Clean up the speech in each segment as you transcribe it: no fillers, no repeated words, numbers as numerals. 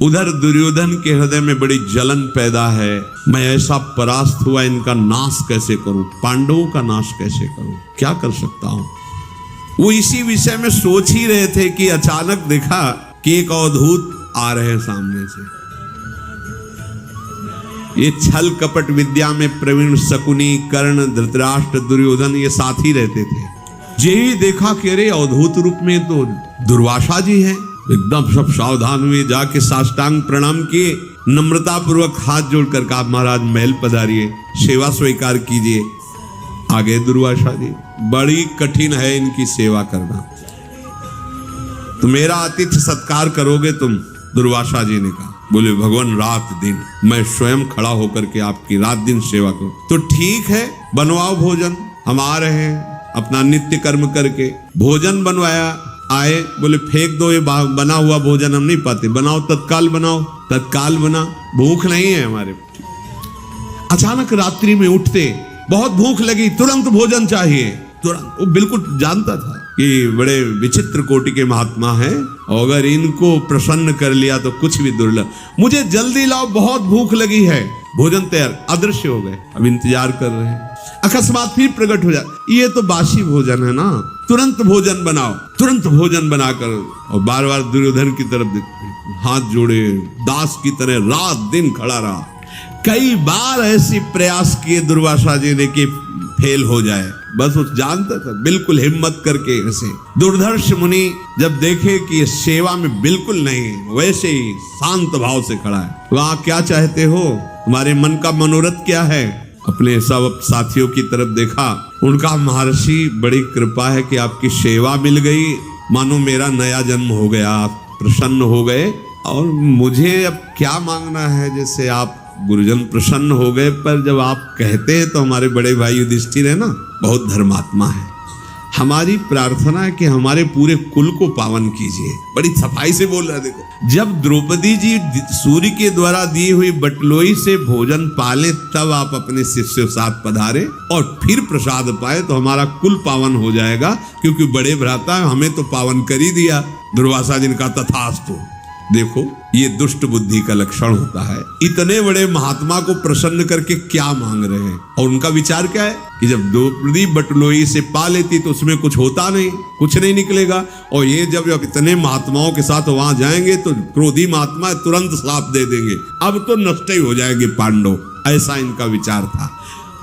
उधर दुर्योधन के हृदय में बड़ी जलन पैदा है, मैं ऐसा परास्त हुआ, इनका नाश कैसे करूं, पांडवों का नाश कैसे करूं, क्या कर सकता हूं। वो इसी विषय में सोच ही रहे थे कि अचानक देखा कि एक अवधूत आ रहे हैं सामने से। ये छल कपट विद्या में प्रवीण शकुनी, कर्ण, धृतराष्ट्र, दुर्योधन ये साथ ही रहते थे। यही देखा कि अरे अवधूत रूप में तो दुर्वासा जी हैं। एकदम सब सावधान हुए, जाके साष्टांग प्रणाम किए, नम्रता पूर्वक हाथ जोड़कर कहा महाराज महल पधारिए, सेवा स्वीकार कीजिए। आगे दुर्वासा जी, बड़ी कठिन है इनकी सेवा करना, तो मेरा आतिथ्य सत्कार करोगे तुम? दुर्वासा जी ने कहा। बोले भगवान रात दिन मैं स्वयं खड़ा होकर के आपकी रात दिन सेवा करूं। तो ठीक है, बनवाओ भोजन, हम आ रहे हैं अपना नित्य कर्म करके। भोजन बनवाया, आए, बोले फेंक दो ये बना हुआ भोजन, हम नहीं पाते, बनाओ तत्काल बनाओ। तत्काल बना, भूख नहीं है हमारे। अचानक रात्रि में उठते, बहुत भूख लगी, तुरंत भोजन चाहिए, तुरंत। वो बिल्कुल जानता था कि बड़े विचित्र कोटि के महात्मा हैं, और अगर इनको प्रसन्न कर लिया तो कुछ भी दुर्लभ। मुझे जल्दी लाओ, बहुत भूख लगी है। भोजन तैयार, अदृश्य हो गए, अब इंतजार कर रहे हैं। अकस्मात फिर प्रकट हो जाए, ये तो बासी भोजन है ना, तुरंत भोजन बनाओ। तुरंत भोजन बनाकर, और बार बार दुर्योधन की तरफ हाथ जोड़े, दास की तरह रात दिन खड़ा रहा। कई बार ऐसी प्रयास किए दुर्वासा जी ने कि फेल हो जाए, बस उस जानता था, बिल्कुल हिम्मत करके ऐसे। दुर्धर्ष मुनि जब देखे कि सेवा में बिल्कुल नहीं, वैसे ही शांत भाव से खड़ा है, वहां क्या चाहते हो, तुम्हारे मन का मनोरथ क्या है? अपने सब साथियों की तरफ देखा, उनका महर्षि बड़ी कृपा है कि आपकी सेवा मिल गई, मानो मेरा नया जन्म हो गया, आप प्रसन्न हो गए, और मुझे अब क्या मांगना है। जैसे आप गुरुजन प्रसन्न हो गए, पर जब आप कहते हैं तो हमारे बड़े भाई युधिष्ठिर है ना, बहुत धर्मात्मा है, हमारी प्रार्थना है कि हमारे पूरे कुल को पावन कीजिए। बड़ी सफाई से बोल रहा है। देखो, जब द्रौपदी जी सूर्य के द्वारा दी हुई बटलोई से भोजन पाले, तब आप अपने शिष्य साथ पधारे और फिर प्रसाद पाए तो हमारा कुल पावन हो जाएगा, क्योंकि बड़े भ्राता हमें तो पावन कर ही दिया। दुर्वासा जी ने कहा तथास्तु। देखो, ये दुष्ट बुद्धि का लक्षण होता है। इतने बड़े महात्मा को प्रसन्न करके क्या मांग रहे हैं, और उनका विचार क्या है कि जब द्रौपदी बटलोई से पा लेती तो उसमें कुछ होता नहीं, कुछ नहीं निकलेगा, और ये जब इतने महात्माओं के साथ वहां जाएंगे तो क्रोधी महात्मा तुरंत श्राप दे देंगे, अब तो नष्ट ही हो जाएंगे पांडव। ऐसा इनका विचार था।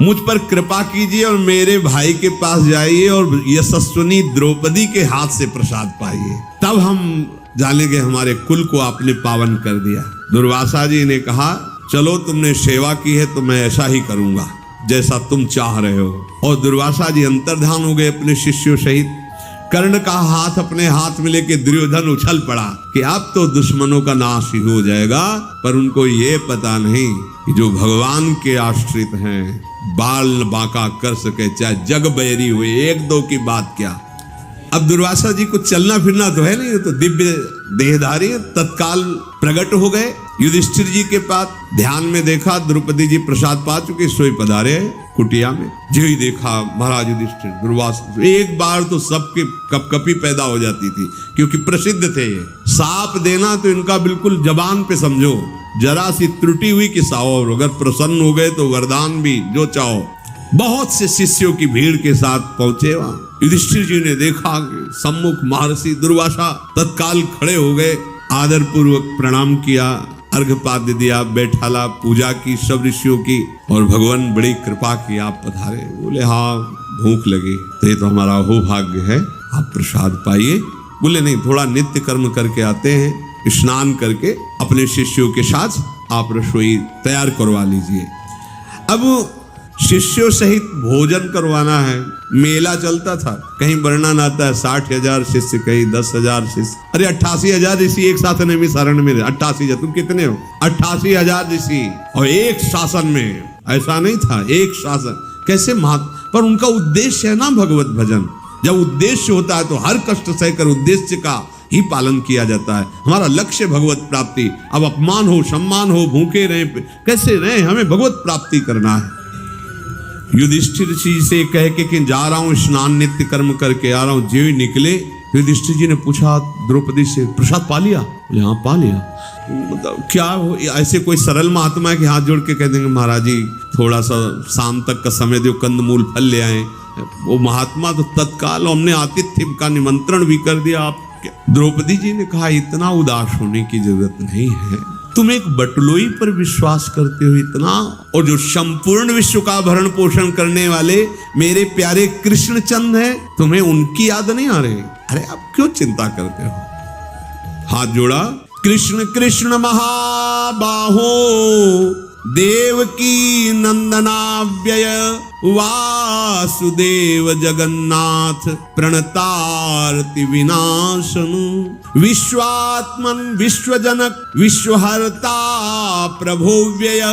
मुझ पर कृपा कीजिए और मेरे भाई के पास जाइए और यशस्विनी द्रौपदी के हाथ से प्रसाद पाइए, तब हम जानेंगे हमारे कुल को आपने पावन कर दिया। दुर्वासा जी ने कहा चलो, तुमने सेवा की है तो मैं ऐसा ही करूंगा जैसा तुम चाह रहे हो। और दुर्वासा जी अंतर्धान हो गए अपने शिष्यों सहित। कर्ण का हाथ अपने हाथ में लेके दुर्योधन उछल पड़ा कि अब तो दुश्मनों का नाश ही हो जाएगा, पर उनको ये पता नहीं कि जो भगवान के आश्रित हैं बाल बांका कर सके, चाहे जग बैरी हुए, एक दो की बात क्या। अब दुर्वासा जी को चलना फिरना तो है नहीं, तो दिव्य देहधारी तत्काल प्रकट हो गए युधिष्ठिर जी के पास। ध्यान में देखा द्रौपदी जी प्रसाद पा चुके, सोई पधारे कुटिया में। जो ही देखा महाराज युधिष्ठिर, दुर्वासा, एक बार तो सबके कपकपी पैदा हो जाती थी, क्योंकि प्रसिद्ध थे ये। साप देना तो इनका बिल्कुल जबान पे समझो, जरा सी त्रुटि हुई कि साओ, अगर प्रसन्न हो गए तो वरदान भी जो चाहो। बहुत से शिष्यों की भीड़ के साथ पहुंचे वहां। युधिष्ठिर जी ने देखा सम्मुख महर्षि दुर्वासा, तत्काल खड़े हो गए, आदर पूर्वक प्रणाम किया, अर्घ्यपाद्य दिया, बैठाला, पूजा की सब ऋषियों की, और भगवान बड़ी कृपा की, आप पधारे। बोले हाँ भूख लगी, तो ये तो हमारा अहोभाग्य है, आप प्रसाद पाइए। बोले नहीं, थोड़ा नित्य कर्म करके आते हैं, स्नान करके अपने शिष्यों के साथ आप रसोई तैयार करवा लीजिए। अब शिष्यों सहित भोजन करवाना है। मेला चलता था, कहीं वर्णन आता है 60,000 शिष्य, कहीं 10,000 शिष्य। अरे 88,000 ऋषि एक साथ नैमिषारण्य में, 88,000, तुम कितने हो? 88,000 ऋषि, और एक शासन में। ऐसा नहीं था, एक शासन कैसे पर उनका उद्देश्य है ना भगवत भजन। जब उद्देश्य होता है तो हर कष्ट सहकर उद्देश्य का ही पालन किया जाता है। हमारा लक्ष्य भगवत प्राप्ति। अब अपमान हो, सम्मान हो, भूखे रहे, कैसे रहे, हमें भगवत प्राप्ति करना है। युधिष्ठिर जी से कह के कि जा रहा हूं स्नान नित्य कर्म करके आ रहा हूं, जो ही निकले युधिष्ठिर जी ने पूछा द्रौपदी से, प्रसाद पा लिया? बोले हाँ पा लिया। मतलब क्या ऐसे कोई सरल महात्मा है कि हाथ जोड़ के कह देंगे महाराज जी थोड़ा सा शाम तक का समय दो, कंदमूल फल ले आए? वो महात्मा तो तत्काल, हमने आतिथ्य का निमंत्रण भी कर दिया। आप द्रौपदी जी ने कहा इतना उदास होने की जरूरत नहीं है, तुम एक बटलोई पर विश्वास करते हो इतना, और जो संपूर्ण विश्व का भरण पोषण करने वाले मेरे प्यारे कृष्ण चंद हैं, तुम्हें उनकी याद नहीं आ रही? अरे आप क्यों चिंता करते हो? हाथ जोड़ा, कृष्ण कृष्ण महाबाहो देवकी नंदनाव्यय वासुदेव जगन्नाथ प्रणतारति विनाशन विश्वात्मन विश्वजनक विश्वहर्ता प्रभो व्यय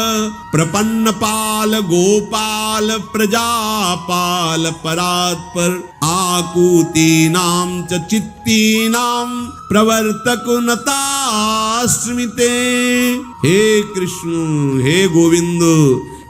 प्रपन्न पाल गोपाल प्रजापाल परात्पर आकूतीनां च चित्तीनां प्रवर्तक नतास्मिते। हे कृष्ण, हे गोविंद,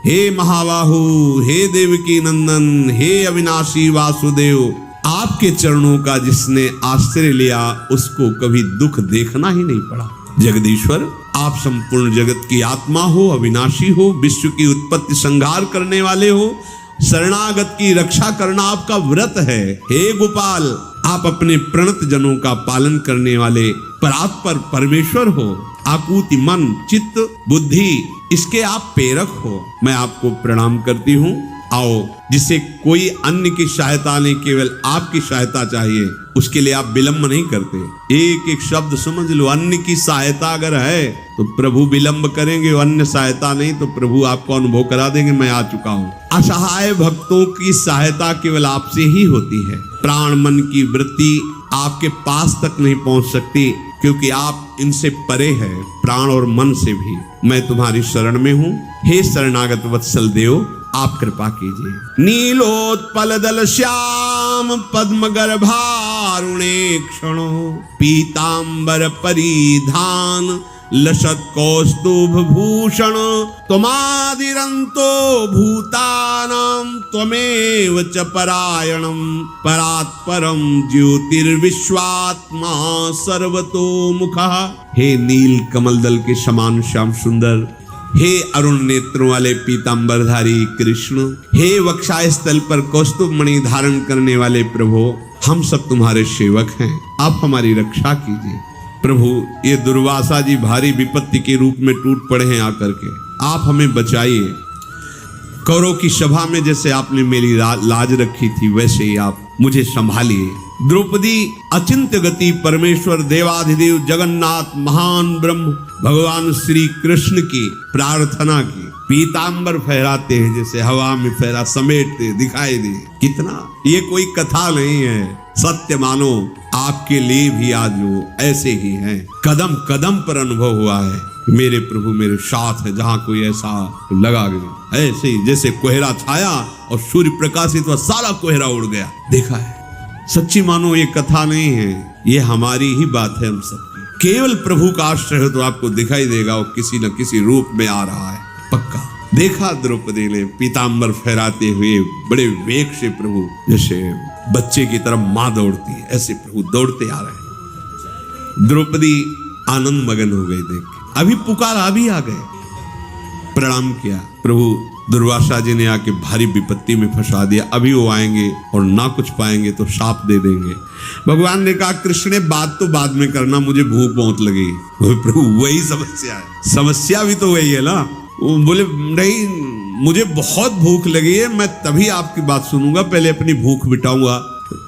हे महाबाहु, हे देवकी नंदन, हे अविनाशी वासुदेव, आपके चरणों का जिसने आश्रय लिया उसको कभी दुख देखना ही नहीं पड़ा। जगदीश्वर, आप संपूर्ण जगत की आत्मा हो, अविनाशी हो, विश्व की उत्पत्ति संहार करने वाले हो, शरणागत की रक्षा करना आपका व्रत है। हे गोपाल, आप अपने प्रणत जनों का पालन करने वाले परात्पर परमेश्वर हो। आकुति मन चित्त बुद्धि इसके आप प्रेरक हो। मैं आपको प्रणाम करती हूँ। आओ, जिसे कोई अन्य की सहायता नहीं, केवल आपकी सहायता चाहिए, उसके लिए आप विलंब नहीं करते। एक एक शब्द समझ लो, अन्य की सहायता अगर है तो प्रभु विलंब करेंगे, अन्य सहायता नहीं तो प्रभु आपको अनुभव करा देंगे मैं आ चुका हूँ। असहाय भक्तों की सहायता केवल आपसे ही होती है। प्राण मन की वृत्ति आपके पास तक नहीं पहुंच सकती, क्योंकि आप इनसे परे हैं, प्राण और मन से भी। मैं तुम्हारी शरण में हूँ। हे शरणागत वत्सल देव, आप कृपा कीजिए। नीलोत्पल दल श्याम पद्म गर्भारुणे क्षणो पीतांबर परिधान लसत कौस्तुभ भूषण त्वमादिरंतो भूतानां त्वमेव च परायणं परात्परं ज्योतिर्विश्वात्मा सर्वतोमुखः। हे नील कमल दल के समान श्याम सुंदर, हे अरुण नेत्रों वाले पीतांबरधारी कृष्ण, हे वक्षस्थल पर कौस्तुभ मणि धारण करने वाले प्रभु, हम सब तुम्हारे सेवक हैं, आप हमारी रक्षा कीजिए। प्रभु, ये दुर्वासा जी भारी विपत्ति के रूप में टूट पड़े हैं आकर के, आप हमें बचाइए। कौरव की सभा में जैसे आपने मेरी लाज रखी थी, वैसे ही आप मुझे संभालिए। द्रौपदी अचिंत्य गति परमेश्वर देवाधिदेव जगन्नाथ महान ब्रह्म भगवान श्री कृष्ण की प्रार्थना की पीतांबर फहराते हैं, जैसे हवा में फहरा समेटते दिखाई दे। कितना, ये कोई कथा नहीं है, सत्य मानो। आपके लिए भी आज वो ऐसे ही हैं। कदम कदम पर अनुभव हुआ है, मेरे प्रभु मेरे साथ है। जहां कोई ऐसा लगा गया, ऐसे ही जैसे कोहरा छाया और सूर्य प्रकाशित हुआ, सारा कोहरा उड़ गया। देखा है, सच्ची मानो ये कथा नहीं है, ये हमारी ही बात है हम सबकी। केवल प्रभु का आश्रय हो तो आपको दिखाई देगा वो किसी न किसी रूप में आ रहा है, पक्का। देखा द्रौपदी ने पीतांबर फहराते हुए बड़े वेग से प्रभु, जैसे बच्चे की तरफ मां दौड़ती है, ऐसे प्रभु दौड़ते आ रहे हैं। द्रौपदी आनंद मगन हो गई देख के। अभी पुकार अभी आ गए, प्रणाम किया। प्रभु, दुर्वासा जी ने आके भारी विपत्ति में फंसा दिया, अभी वो आएंगे और ना कुछ पाएंगे तो शाप दे देंगे। भगवान ने कहा, कृष्ण ने बात तो बाद में करना, मुझे भूख बहुत लगी। प्रभु, वही समस्या है, समस्या भी तो वही है ना। वो बोले नहीं, मुझे बहुत भूख लगी है, मैं तभी आपकी बात सुनूंगा, पहले अपनी भूख मिटाऊंगा।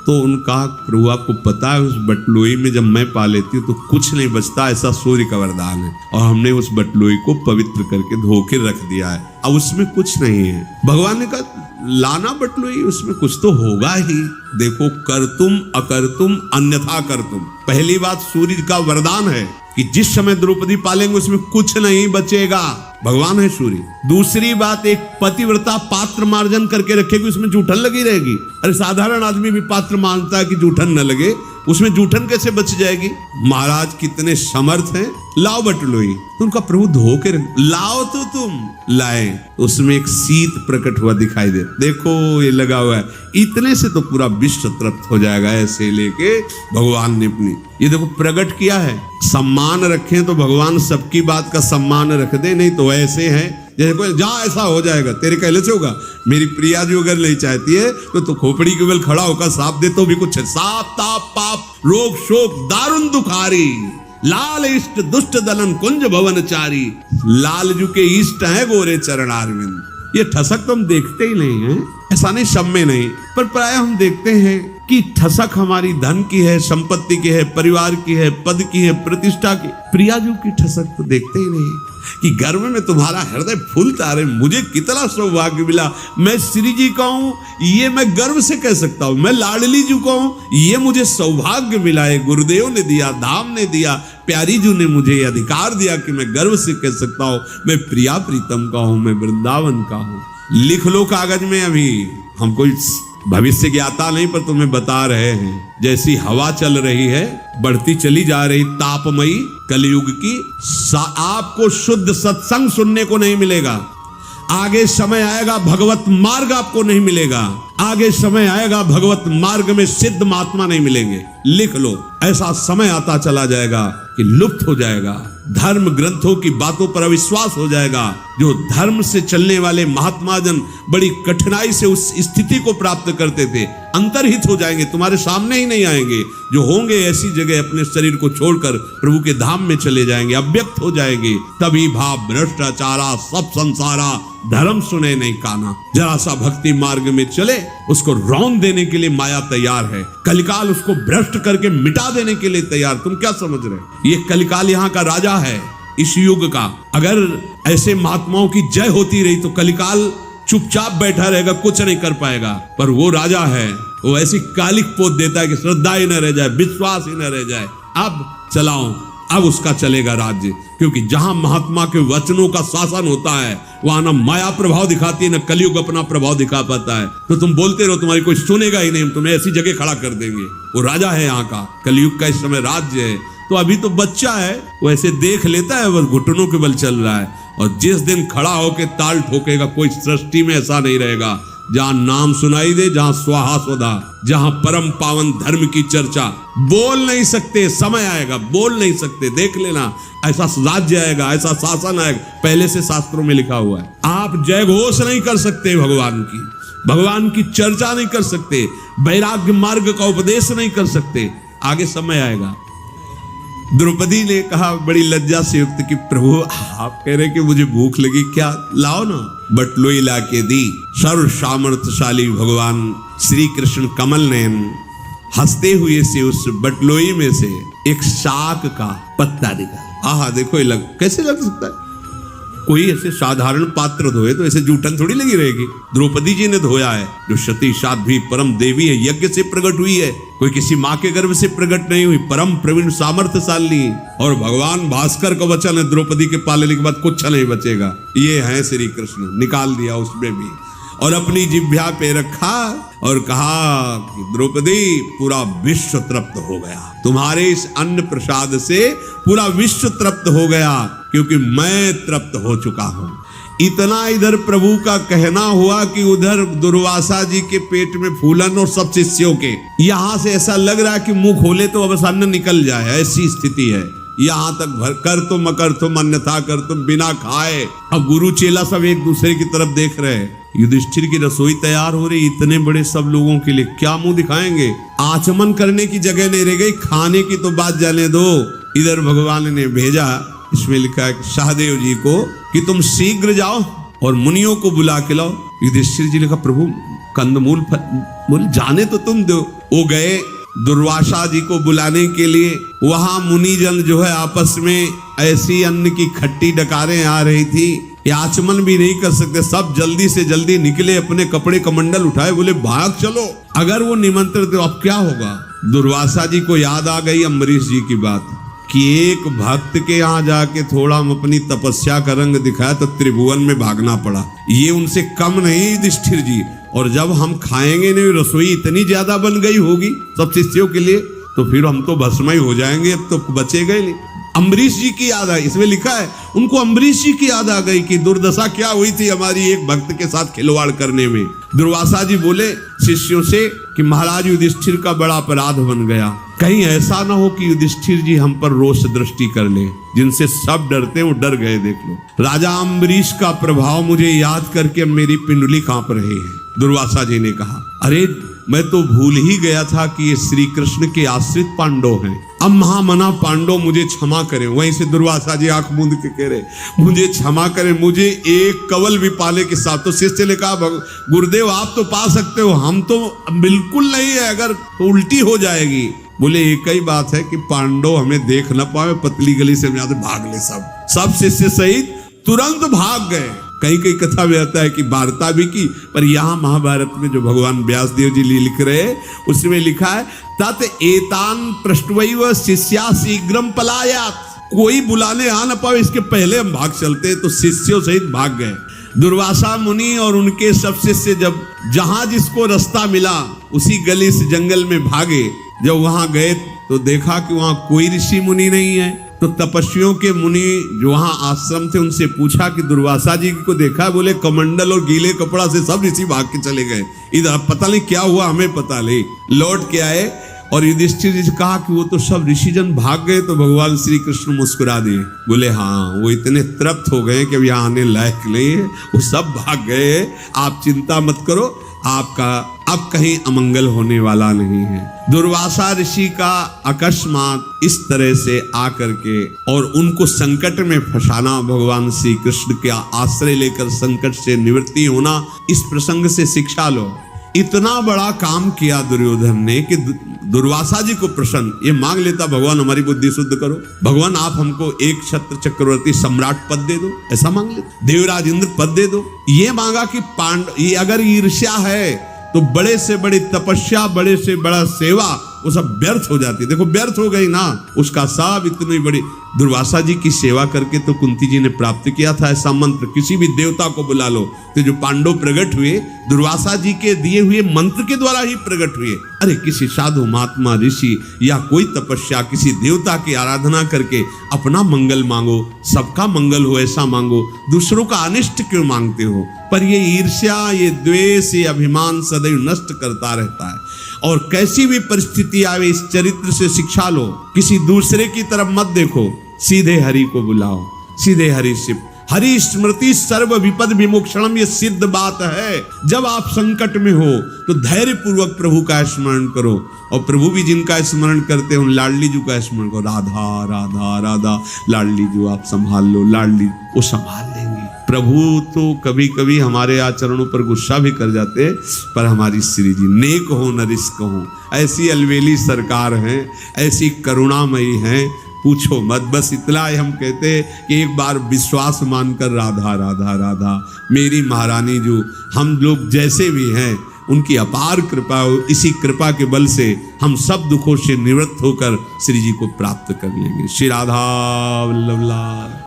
तो उनका, प्रभु आपको पता है उस बटलोई में जब मैं पा लेती हूँ तो कुछ नहीं बचता, ऐसा सूर्य का वरदान है, और हमने उस बटलोई को पवित्र करके धो के रख दिया है, अब उसमें कुछ नहीं है। भगवान ने कहा, लाना बटलोई, उसमें कुछ तो होगा ही। देखो, कर तुम अकर तुम अन्यथा कर तुम। पहली बात, सूर्य का वरदान है कि जिस समय द्रौपदी पालेंगे उसमें कुछ नहीं बचेगा, भगवान है सूर्य। दूसरी बात, एक पतिव्रता पात्र मार्जन करके रखेगी, उसमें जूठन लगी रहेगी। अरे साधारण आदमी भी पात्र मानता है कि जूठन न लगे, उसमें जूठन कैसे बच जाएगी? महाराज कितने समर्थ हैं, लाओ बटलोई। तो उनका प्रभु धो के लाओ, तो तुम लाए, उसमें एक शीत प्रकट हुआ दिखाई दे, देखो ये लगा हुआ है, इतने से तो पूरा विश्व तृप्त हो जाएगा। ऐसे लेके भगवान ने अपनी ये देखो प्रकट किया है। सम्मान रखें तो भगवान सबकी बात का सम्मान रख दे, नहीं तो ऐसे है जैसे कोई जा ऐसा हो जाएगा, तेरे कहले से होगा। मेरी प्रिया जो अगर नहीं चाहती है तो खोपड़ी के बल खड़ा होकर साफ दे तो भी कुछ है। साप ताप पाप रोग शोक दारुण दुखारी, लाल इष्ट दुष्ट दलन कुंज भवनचारी। लालजू के इष्ट है गोरे चरणारविंद। ये ठसक तो हम देखते ही नहीं है, ऐसा नहीं सब में नहीं, पर प्राय हम देखते हैं कि ठसक हमारी धन की है, संपत्ति की है, परिवार की है, पद की है, प्रतिष्ठा की। प्रियाजू की ठसक तो देखते ही नहीं कि गर्भ में तुम्हारा हृदय फूलता रहे, मुझे कितना सौभाग्य मिला। मैं श्री जी का हूं, ये मैं गर्व से कह सकता हूं। मैं लाडली जी का हूं, ये मुझे सौभाग्य मिला है, गुरुदेव ने दिया, धाम ने दिया, प्यारी जी ने मुझे अधिकार दिया कि मैं गर्व से कह सकता हूं मैं प्रिया प्रीतम का हूं, मैं वृंदावन का हूं। लिख लो कागज में, अभी हम कोई भविष्य ज्ञाता नहीं पर तुम्हें बता रहे हैं। जैसी हवा चल रही है, बढ़ती चली जा रही तापमयी कलयुग की, आपको शुद्ध सत्संग सुनने को नहीं मिलेगा। आगे समय आएगा भगवत मार्ग आपको नहीं मिलेगा। आगे समय आएगा भगवत मार्ग में सिद्ध महात्मा नहीं मिलेंगे। लिख लो, ऐसा समय आता चला जाएगा कि लुप्त हो जाएगा। धर्म ग्रंथों की बातों पर अविश्वास हो जाएगा। जो धर्म से चलने वाले महात्मा जन बड़ी कठिनाई से उस स्थिति को प्राप्त करते थे, अंतर्हित हो जाएंगे, तुम्हारे सामने ही नहीं आएंगे। जो होंगे ऐसी जगह अपने शरीर को छोड़कर प्रभु के धाम में चले जाएंगे, अव्यक्त हो जाएंगे। तभी भाव भ्रष्टाचारा सब संसारा, धर्म सुने नहीं काना। जरा सा भक्ति मार्ग में चले, उसको रौंद देने के लिए माया तैयार है। कलिकाल उसको भ्रष्ट करके मिटा देने के लिए तैयार। तुम क्या समझ रहे हो? ये कलिकाल यहाँ का राजा है इस युग का। अगर ऐसे महात्माओं की जय होती रही तो कलिकाल चुपचाप बैठा रहेगा, कुछ नहीं कर पाएगा। पर वो राजा है, वो ऐसी कालिक पोत देता है कि श्रद्धा ही न रह जाए, विश्वास ही न रह जाए। अब चलाओ, अब उसका चलेगा राज्य। क्योंकि जहां महात्मा के वचनों का शासन होता है, वहां ना माया प्रभाव दिखाती है, ना कलयुग अपना प्रभाव दिखा पाता है। तो तुम बोलते रहो, तुम्हारी कोई सुनेगा ही नहीं, हम तुम्हें ऐसी जगह खड़ा कर देंगे। वो राजा है यहाँ का, कलयुग का इस समय राज्य है। तो अभी तो बच्चा है, वो ऐसे देख लेता है, बस घुटनों के बल चल रहा है। और जिस दिन खड़ा होके ताल ठोकेगा, कोई सृष्टि में ऐसा नहीं रहेगा। जहां नाम सुनाई दे, जहां स्वाहा स्वधा, जहां परम पावन धर्म की चर्चा, बोल नहीं सकते, समय आएगा बोल नहीं सकते। देख लेना, ऐसा राज्य आएगा, ऐसा शासन आएगा, पहले से शास्त्रों में लिखा हुआ है। आप जय घोष नहीं कर सकते भगवान की चर्चा नहीं कर सकते, वैराग्य मार्ग का उपदेश नहीं कर सकते। आगे समय आएगा। द्रौपदी ने कहा बड़ी लज्जा से युक्त कि प्रभु आप कह रहे कि मुझे भूख लगी, क्या लाओ ना। बटलोई ला के दी। सर्व सामर्थ्यशाली भगवान श्री कृष्ण कमल नयन हंसते हुए से उस बटलोई में से एक शाक का पत्ता निकाला। आहा, देखो ये कैसे लग सकता है? कोई ऐसे साधारण पात्र धोए तो ऐसे जूठन थोड़ी लगी रहेगी। द्रौपदी जी ने धोया है, जो सती साध्वी परम देवी है, यज्ञ से प्रकट हुई है, कोई किसी माँ के गर्भ से प्रकट नहीं हुई, परम प्रवीण सामर्थ्यशाली। और भगवान भास्कर का वचन है, द्रौपदी के पालने के बाद कुछ नहीं बचेगा। ये है श्री कृष्ण, निकाल दिया उसमें भी और अपनी जिह्वा पे रखा और कहा कि द्रौपदी पूरा विश्व तृप्त हो गया, तुम्हारे इस अन्न प्रसाद से पूरा विश्व तृप्त हो गया, क्योंकि मैं तृप्त हो चुका हूं। इतना इधर प्रभु का कहना हुआ कि उधर दुर्वासा जी के पेट में फूलन और सब शिष्यों के। यहां से ऐसा लग रहा है कि मुंह खोले तो अब अन्न निकल जाए, ऐसी स्थिति है। यहां तक भर कर तुम अकर तुम अन्यथा कर तुम, बिना खाए। अब गुरु चेला सब एक दूसरे की तरफ देख रहे हैं। युधिष्ठिर की रसोई तैयार हो रही, इतने बड़े सब लोगों के लिए क्या मुंह दिखाएंगे? आचमन करने की जगह नहीं रह गई, खाने की तो बात जाने दो। इधर भगवान ने भेजा, इसमें लिखा है शाहदेव जी को कि तुम शीघ्र जाओ और मुनियों को बुला के लाओ। युधिष्ठिर जी ने कहा प्रभु कंदमूल फल जाने तो तुम दो। वो गए दुर्वासा जी को बुलाने के लिए। वहां मुनिजन जो है आपस में ऐसी अन्न की खट्टी डकारें आ रही थी, आचमन भी नहीं कर सकते। सब जल्दी से जल्दी निकले, अपने कपड़े कमंडल उठाए, बोले भाग चलो। अगर वो निमंत्रित तो अब क्या होगा? दुर्वासा जी को याद आ गई अम्बरीश जी की बात कि एक भक्त के यहाँ जाके थोड़ा हम अपनी तपस्या का रंग दिखाया तो त्रिभुवन में भागना पड़ा। ये उनसे कम नहीं युधिष्ठिर जी। और जब हम खाएंगे नहीं, रसोई इतनी ज्यादा बन गई होगी सब शिष्यों के लिए, तो फिर हम तो भस्म ही हो जाएंगे, अब तो बचेगा ही नहीं। अम्बरीश जी की याद आई, इसमें लिखा है उनको अम्बरीश जी की याद आ गई कि दुर्दशा क्या हुई थी हमारी एक भक्त के साथ खिलवाड़ करने में। दुर्वासा जी बोले शिष्यों से कि महाराज युधिष्ठिर का बड़ा अपराध बन गया, कहीं ऐसा ना हो कि युधिष्ठिर जी हम पर रोष दृष्टि कर ले, जिनसे सब डरते वो डर गए। देख लो राजा अम्बरीश का प्रभाव मुझे याद करके मेरी पिंडली कांप रही है। दुर्वासा जी ने कहा अरे मैं तो भूल ही गया था कि ये श्री कृष्ण के आश्रित पांडव हैं। अब महामना पांडव मुझे क्षमा करें। वहीं से दुर्वासा जी आंख मूंद के कह रहे मुझे क्षमा करें, मुझे एक कवल भी पाले के साथ। तो शिष्य ने कहा गुरुदेव आप तो पा सकते हो, हम तो बिल्कुल नहीं है, अगर तो उल्टी हो जाएगी। बोले एक ही बात है कि पांडव हमें देख न पाए, पतली गली से यहाँ से भाग ले। सब शिष्य सहित तुरंत भाग गए। कहीं कहीं कथा में आता है कि वार्ता भी की, पर यहाँ महाभारत में जो भगवान व्यास देव जी लिख रहे उसमें लिखा है तत् एतान पृष्ठवैव शिष्या शीघ्रम पलायात। कोई बुलाने आ न पाए इसके पहले हम भाग चलते, तो शिष्यों सहित भाग गए। दुर्वासा मुनि और उनके सब शिष्य जब जहां जिसको रास्ता मिला उसी गली से जंगल में भागे। जब वहां गए तो देखा कि वहां कोई ऋषि मुनि नहीं है। तो तपस्वियों के मुनि जो वहां आश्रम थे उनसे पूछा कि दुर्वासा जी को देखा? बोले कमंडल और गीले कपड़ा से सब ऋषि भाग के चले गए, इधर पता नहीं क्या हुआ, हमें पता नहीं। लौट के आए और युधिष्ठिर जी से कहा कि वो तो सब ऋषिजन भाग गए। तो भगवान श्री कृष्ण मुस्कुरा दिए, बोले हाँ वो इतने तृप्त हो गए कि अब यहाँ आने लायक नहीं है, वो सब भाग गए, आप चिंता मत करो, आपका अब कहीं अमंगल होने वाला नहीं है। दुर्वासा ऋषि का अकस्मात इस तरह से आकर के और उनको संकट में फंसाना, भगवान श्री कृष्ण के आश्रय लेकर संकट से निवृत्ति होना, इस प्रसंग से शिक्षा लो। इतना बड़ा काम किया दुर्योधन ने कि दुर्वासा जी को प्रसन्न ये मांग लेता, भगवान हमारी बुद्धि शुद्ध करो, भगवान आप हमको एक क्षत्र चक्रवर्ती सम्राट पद दे दो, ऐसा मांग लेता। देवराज इंद्र पद दे दो। ये मांगा कि ये अगर ईर्ष्या है तो बड़े से बड़ी तपस्या, बड़े से बड़ा सेवा वो सब व्यर्थ हो जाती। देखो व्यर्थ हो गई ना, उसका सब इतनी बड़ी दुर्वासा जी की सेवा करके तो कुंती जी ने प्राप्त किया था ऐसा मंत्र। किसी भी देवता को बुला लो, तो जो पांडव प्रकट हुए दुर्वासा जी के दिए हुए मंत्र के द्वारा ही प्रकट हुए। अरे किसी साधु महात्मा ऋषि या कोई तपस्या, किसी देवता की आराधना करके अपना मंगल मांगो, सबका मंगल हो ऐसा मांगो, दूसरों का अनिष्ट क्यों मांगते हो? पर ये ईर्ष्या, ये द्वेष, ये अभिमान सदैव नष्ट करता रहता है। और कैसी भी परिस्थिति आवे इस चरित्र से शिक्षा लो, किसी दूसरे की तरफ मत देखो, सीधे हरि को बुलाओ, सीधे हरि से। हरि स्मृति सर्व विपद विमोक्षणम, ये सिद्ध बात है। जब आप संकट में हो तो धैर्य पूर्वक प्रभु का स्मरण करो, और प्रभु भी जिनका स्मरण करते हो लाडली जी का स्मरण करो। राधा राधा राधा, लाडली जी आप संभाल लो, लाडली वो संभाल लेंगे। प्रभु तो कभी कभी हमारे आचरणों पर गुस्सा भी कर जाते, पर हमारी श्री जी नेक हो न रिस्क हो, ऐसी अलवेली सरकार है, ऐसी करुणामयी है, पूछो मत। बस इतना ही हम कहते हैं कि एक बार विश्वास मानकर राधा राधा राधा मेरी महारानी जो, हम लोग जैसे भी हैं उनकी अपार कृपा हो, इसी कृपा के बल से हम सब दुखों से निवृत्त होकर श्री जी को प्राप्त कर लेंगे। श्री राधा वल्लभ लाल।